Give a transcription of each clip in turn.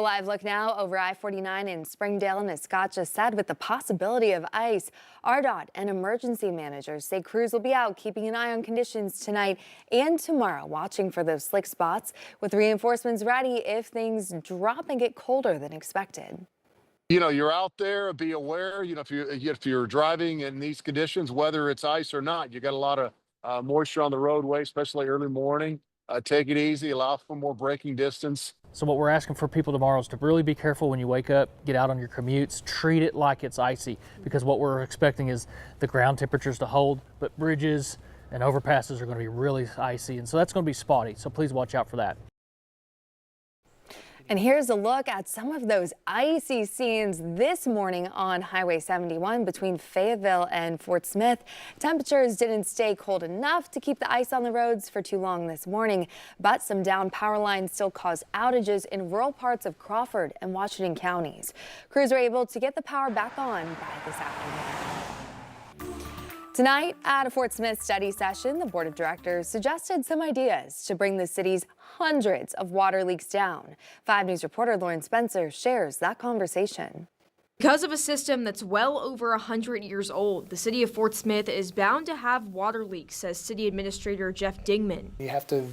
A live look now over I-49 in Springdale, and as Scott just said, with the possibility of ice, ARDOT and emergency managers say crews will be out keeping an eye on conditions tonight and tomorrow, watching for those slick spots with reinforcements ready if things drop and get colder than expected. You're out there, be aware, if you're driving in these conditions, whether it's ice or not, you got a lot of moisture on the roadway, especially early morning. Take it easy, allow for more braking distance. So what we're asking for people tomorrow is to really be careful when you wake up, get out on your commutes, treat it like it's icy, because what we're expecting is the ground temperatures to hold, but bridges and overpasses are going to be really icy, and so that's going to be spotty, so please watch out for that. And here's a look at some of those icy scenes this morning on Highway 71 between Fayetteville and Fort Smith. Temperatures didn't stay cold enough to keep the ice on the roads for too long this morning, but some downed power lines still caused outages in rural parts of Crawford and Washington counties. Crews were able to get the power back on by this afternoon. Tonight, at a Fort Smith study session, the board of directors suggested some ideas to bring the city's hundreds of water leaks down. 5 News reporter Lauren Spencer shares that conversation. Because of a system that's well over 100 years old, the city of Fort Smith is bound to have water leaks, says City Administrator Jeff Dingman. You have to,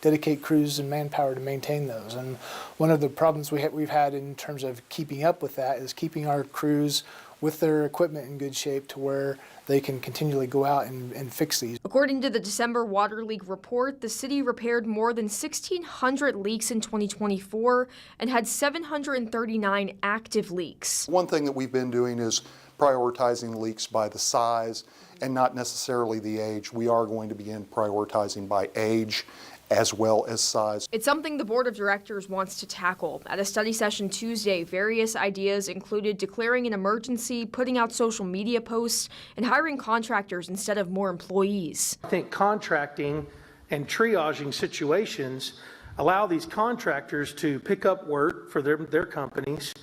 dedicate crews and manpower to maintain those. And one of the problems we've had in terms of keeping up with that is keeping our crews with their equipment in good shape to where they can continually go out and fix these. According to the December water leak report, the city repaired more than 1,600 leaks in 2024 and had 739 active leaks. One thing that we've been doing is prioritizing leaks by the size and not necessarily the age. We are going to begin prioritizing by age as well as size. It's something the board of directors wants to tackle. At a study session Tuesday, various ideas included declaring an emergency, putting out social media posts, and hiring contractors instead of more employees. I think contracting and triaging situations allow these contractors to pick up work for their companies,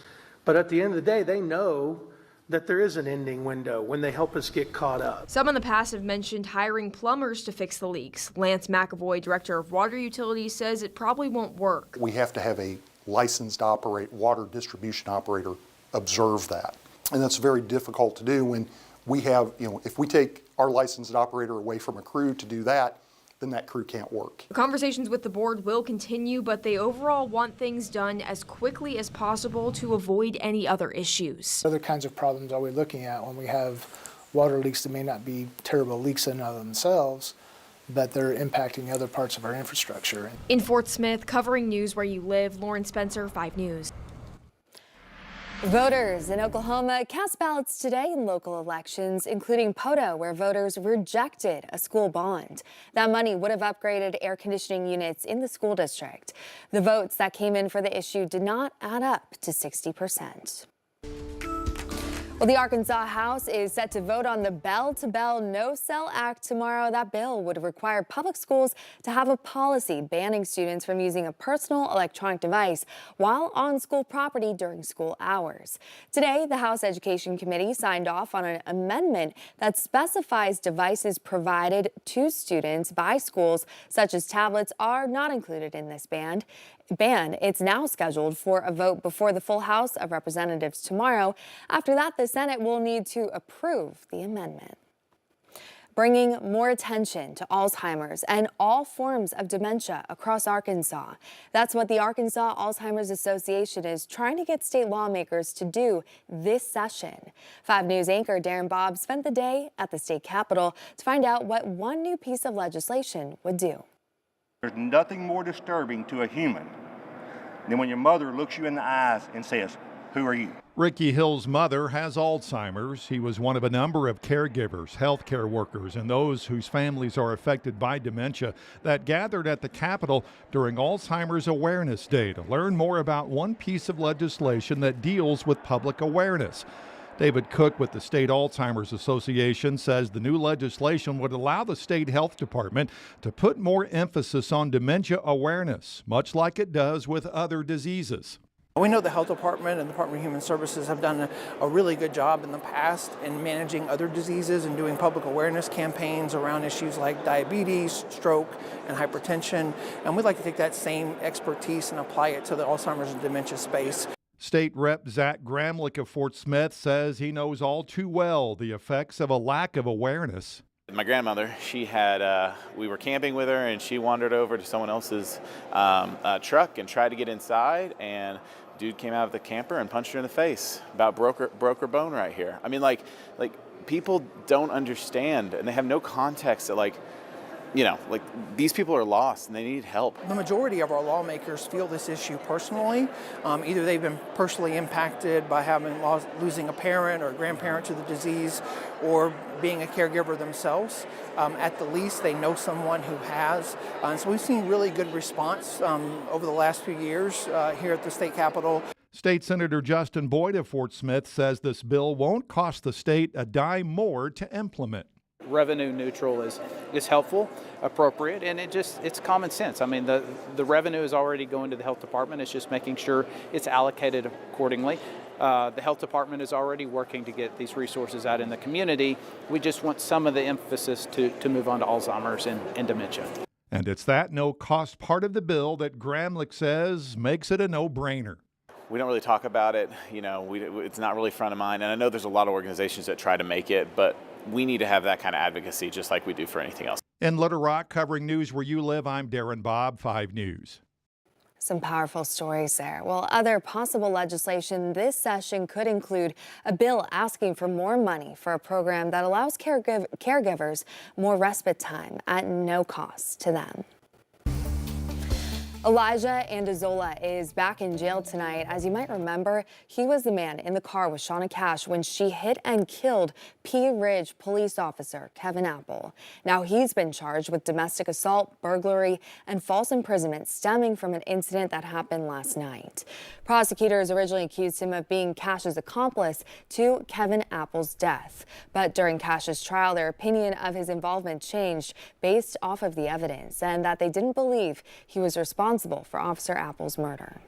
but at the end of the day, they know that there is an ending window when they help us get caught up. Some in the past have mentioned hiring plumbers to fix the leaks. Lance McAvoy, director of water utilities, says it probably won't work. We have to have a licensed water distribution operator observe that. And that's very difficult to do when we have, if we take our licensed operator away from a crew to do that, then that crew can't work. The conversations with the board will continue, but they overall want things done as quickly as possible to avoid any other issues. Other kinds of problems are we looking at when we have water leaks that may not be terrible leaks in and of themselves, but they're impacting other parts of our infrastructure. In Fort Smith, covering news where you live, Lauren Spencer, 5 News. Voters in Oklahoma cast ballots today in local elections, including Poto, where voters rejected a school bond. That money would have upgraded air conditioning units in the school district. The votes that came in for the issue did not add up to 60%. Well, the Arkansas House is set to vote on the Bell-to-Bell No Cell Act tomorrow. That bill would require public schools to have a policy banning students from using a personal electronic device while on school property during school hours. Today, the House Education Committee signed off on an amendment that specifies devices provided to students by schools, such as tablets, are not included in this ban. It's now scheduled for a vote before the full House of Representatives tomorrow. After that, the Senate will need to approve the amendment. Bringing more attention to Alzheimer's and all forms of dementia across Arkansas. That's what the Arkansas Alzheimer's Association is trying to get state lawmakers to do this session. 5 News anchor Darren Bobb spent the day at the state capitol to find out what one new piece of legislation would do. There's nothing more disturbing to a human than when your mother looks you in the eyes and says, "Who are you?" Ricky Hill's mother has Alzheimer's. He was one of a number of caregivers, healthcare workers, and those whose families are affected by dementia that gathered at the Capitol during Alzheimer's Awareness Day to learn more about one piece of legislation that deals with public awareness. David Cook with the State Alzheimer's Association says the new legislation would allow the state health department to put more emphasis on dementia awareness, much like it does with other diseases. We know the Health Department and the Department of Human Services have done a really good job in the past in managing other diseases and doing public awareness campaigns around issues like diabetes, stroke, and hypertension. And we'd like to take that same expertise and apply it to the Alzheimer's and dementia space. State Rep Zach Gramlich of Fort Smith says he knows all too well the effects of a lack of awareness. My grandmother, she had, we were camping with her and she wandered over to someone else's truck and tried to get inside, and dude came out of the camper and punched her in the face. About broke her bone right here. I mean, like people don't understand, and they have no context that these people are lost and they need help. The majority of our lawmakers feel this issue personally. Either they've been personally impacted by losing a parent or a grandparent to the disease, or being a caregiver themselves. At the least, they know someone who has. And so we've seen really good response over the last few years here at the state capitol. State Senator Justin Boyd of Fort Smith says this bill won't cost the state a dime more to implement. Revenue neutral is helpful, appropriate, and it's common sense. I mean, the revenue is already going to the health department. It's just making sure it's allocated accordingly. The health department is already working to get these resources out in the community. We just want some of the emphasis to move on to Alzheimer's and dementia. And it's that no-cost part of the bill that Gramlich says makes it a no-brainer. We don't really talk about it. It's not really front of mind. And I know there's a lot of organizations that try to make it, but we need to have that kind of advocacy just like we do for anything else. In Little Rock, covering news where you live, I'm Darren Bobb, 5 News. Some powerful stories there. Well, other possible legislation this session could include a bill asking for more money for a program that allows caregivers more respite time at no cost to them. Elijah Andazola is back in jail tonight. As you might remember, he was the man in the car with Shauna Cash when she hit and killed Pea Ridge police officer Kevin Apple. Now he's been charged with domestic assault, burglary, and false imprisonment stemming from an incident that happened last night. Prosecutors originally accused him of being Cash's accomplice to Kevin Apple's death. But during Cash's trial, their opinion of his involvement changed based off of the evidence, and that they didn't believe he was responsible for Officer Apple's murder.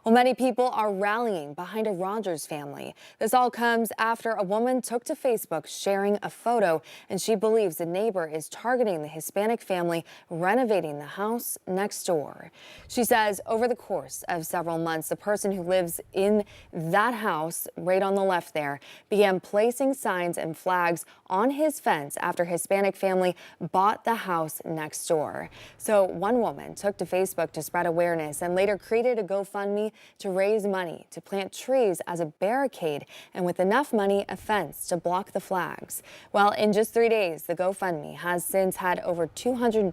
Well, many people are rallying behind a Rogers family. This all comes after a woman took to Facebook sharing a photo, and she believes the neighbor is targeting the Hispanic family renovating the house next door. She says over the course of several months, the person who lives in that house, right on the left there, began placing signs and flags on his fence after Hispanic family bought the house next door. So one woman took to Facebook to spread awareness and later created a GoFundMe to raise money to plant trees as a barricade, and with enough money, a fence to block the flags. Well, in just 3 days, the GoFundMe has since had over 200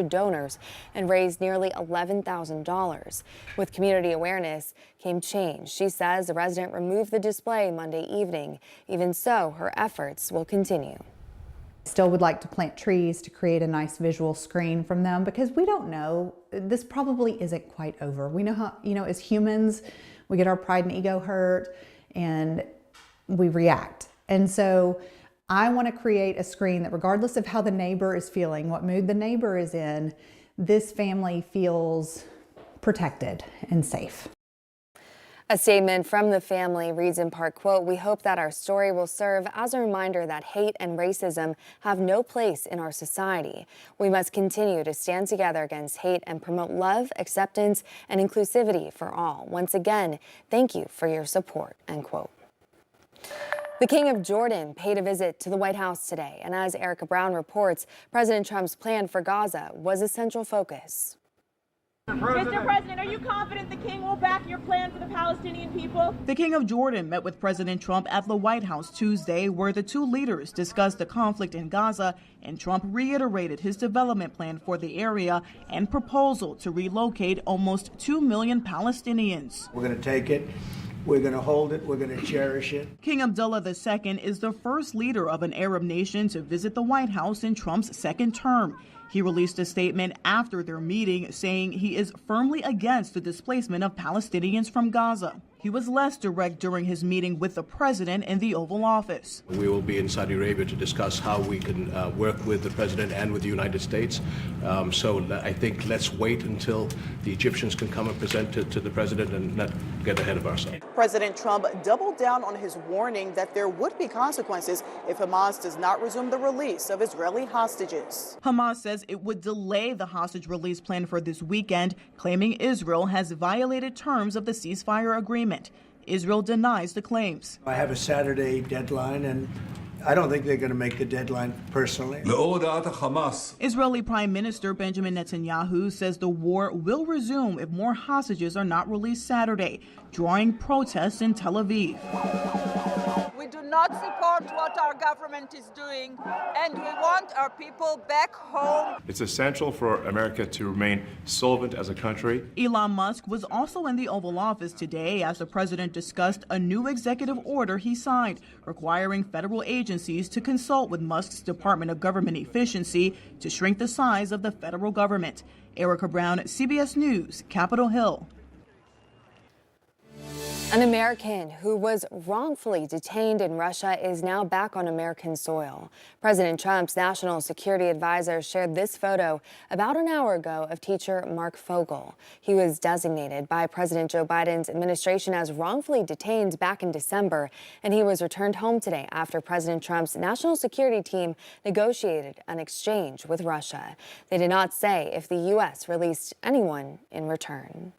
donors and raised nearly $11,000. With community awareness came change. She says the resident removed the display Monday evening. Even so, her efforts will continue. Still would like to plant trees to create a nice visual screen from them, because we don't know, this probably isn't quite over. We know how, as humans, we get our pride and ego hurt and we react. And so I want to create a screen that, regardless of how the neighbor is feeling, what mood the neighbor is in, this family feels protected and safe. A statement from the family reads in part, quote, "We hope that our story will serve as a reminder that hate and racism have no place in our society. We must continue to stand together against hate and promote love, acceptance, and inclusivity for all. Once again, thank you for your support," end quote. The King of Jordan paid a visit to the White House today, and as Erica Brown reports, President Trump's plan for Gaza was a central focus. Mr. President, are you confident the king will back your plan for the Palestinian people? The King of Jordan met with President Trump at the White House Tuesday, where the two leaders discussed the conflict in Gaza, and Trump reiterated his development plan for the area and proposal to relocate almost 2 million Palestinians. We're going to take it. We're going to hold it. We're going to cherish it. King Abdullah II is the first leader of an Arab nation to visit the White House in Trump's second term. He released a statement after their meeting saying he is firmly against the displacement of Palestinians from Gaza. He was less direct during his meeting with the president in the Oval Office. We will be in Saudi Arabia to discuss how we can work with the president and with the United States. So I think let's wait until the Egyptians can come and present to the president and not get ahead of ourselves. President Trump doubled down on his warning that there would be consequences if Hamas does not resume the release of Israeli hostages. Hamas says it would delay the hostage release plan for this weekend, claiming Israel has violated terms of the ceasefire agreement. Israel denies the claims. I have a Saturday deadline, and I don't think they're going to make the deadline personally. Israeli Prime Minister Benjamin Netanyahu says the war will resume if more hostages are not released Saturday, drawing protests in Tel Aviv. We do not support what our government is doing, and we want our people back home. It's essential for America to remain solvent as a country. Elon Musk was also in the Oval Office today as the president discussed a new executive order he signed requiring federal agencies to consult with Musk's Department of Government Efficiency to shrink the size of the federal government. Erica Brown, CBS News, Capitol Hill. An American who was wrongfully detained in Russia is now back on American soil. President Trump's national security advisor shared this photo about an hour ago of teacher Mark Fogel. He was designated by President Joe Biden's administration as wrongfully detained back in December, and he was returned home today after President Trump's national security team negotiated an exchange with Russia. They did not say if the U.S. released anyone in return.